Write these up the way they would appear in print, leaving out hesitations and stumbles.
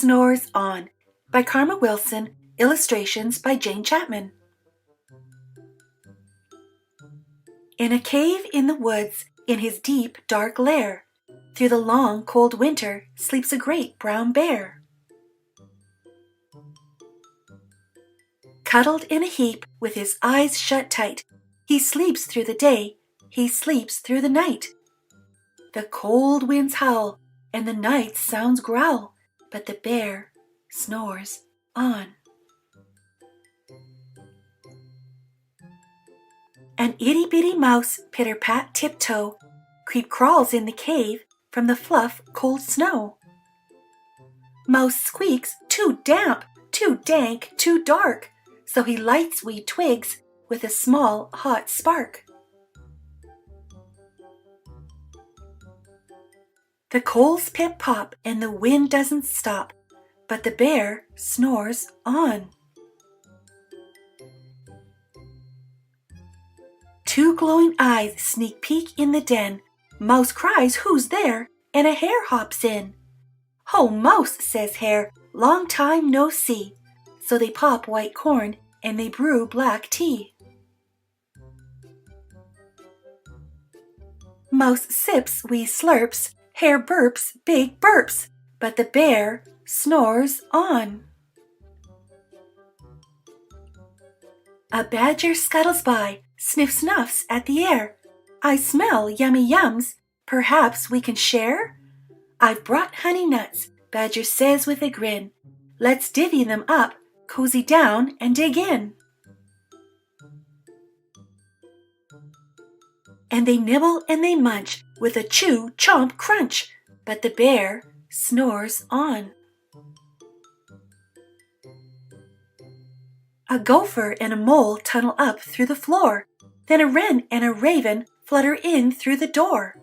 Snores On by Karma Wilson, illustrations by Jane Chapman. In a cave in the woods, in his deep, dark lair, through the long, cold winter, sleeps a great brown bear. Cuddled in a heap, with his eyes shut tight, he sleeps through the day, he sleeps through the night. The cold winds howl, and the night sounds growl, but the bear snores on. An itty-bitty mouse, pitter-pat tiptoe, creep-crawls in the cave from the fluff cold snow. Mouse squeaks, too damp, too dank, too dark, so he lights wee twigs with a small hot spark. The coals pip-pop and the wind doesn't stop, but the bear snores on. Two glowing eyes sneak peek in the den. Mouse cries, "Who's there?" and a hare hops in. "Ho, Mouse," says Hare, "long time no see." So they pop white corn and they brew black tea. Mouse sips wee slurps, Hare burps big burps, but the bear snores on. A badger scuttles by, sniff-snuffs at the air. "I smell yummy yums, perhaps we can share?" "I've brought honey nuts," Badger says with a grin. "Let's divvy them up, cozy down and dig in." And they nibble and they munch with a chew, chomp, crunch, but the bear snores on. A gopher and a mole tunnel up through the floor. Then a wren and a raven flutter in through the door.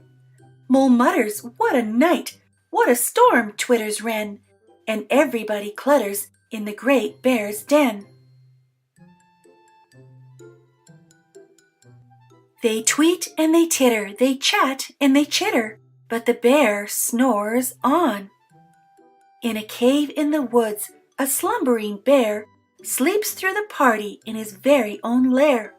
Mole mutters, "What a night! What a storm!" twitters wren, and everybody clutters in the great bear's den. They tweet and they titter, they chat and they chitter, but the bear snores on. In a cave in the woods, a slumbering bear sleeps through the party in his very own lair.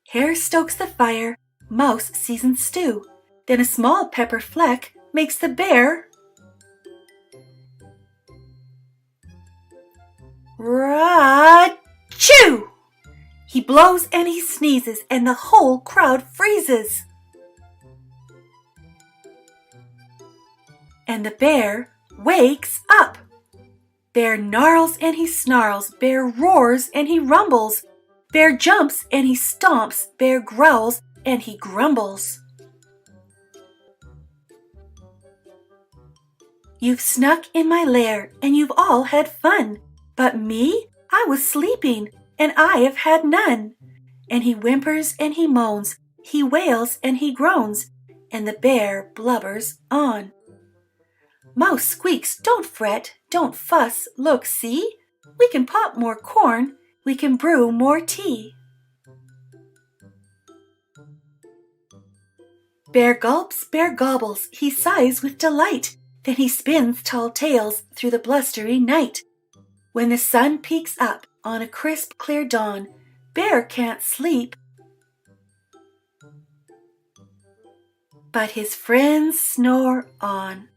Hare stokes the fire, Mouse seasons stew, then a small pepper fleck makes the bear Ra-chew! He blows and he sneezes and the whole crowd freezes. And the bear wakes up. Bear gnarls and he snarls, Bear roars and he rumbles, Bear jumps and he stomps, Bear growls and he grumbles. You've snuck in my lair and you've all had fun, but me, I was sleeping and I have had none. And he whimpers and he moans, he wails and he groans, and the bear blubbers on. Mouse squeaks, "Don't fret, don't fuss, look, see, we can pop more corn, we can brew more tea." Bear gulps, bear gobbles, he sighs with delight, then he spins tall tales through the blustery night. When the sun peeks up on a crisp, clear dawn, Bear can't sleep, but his friends snore on.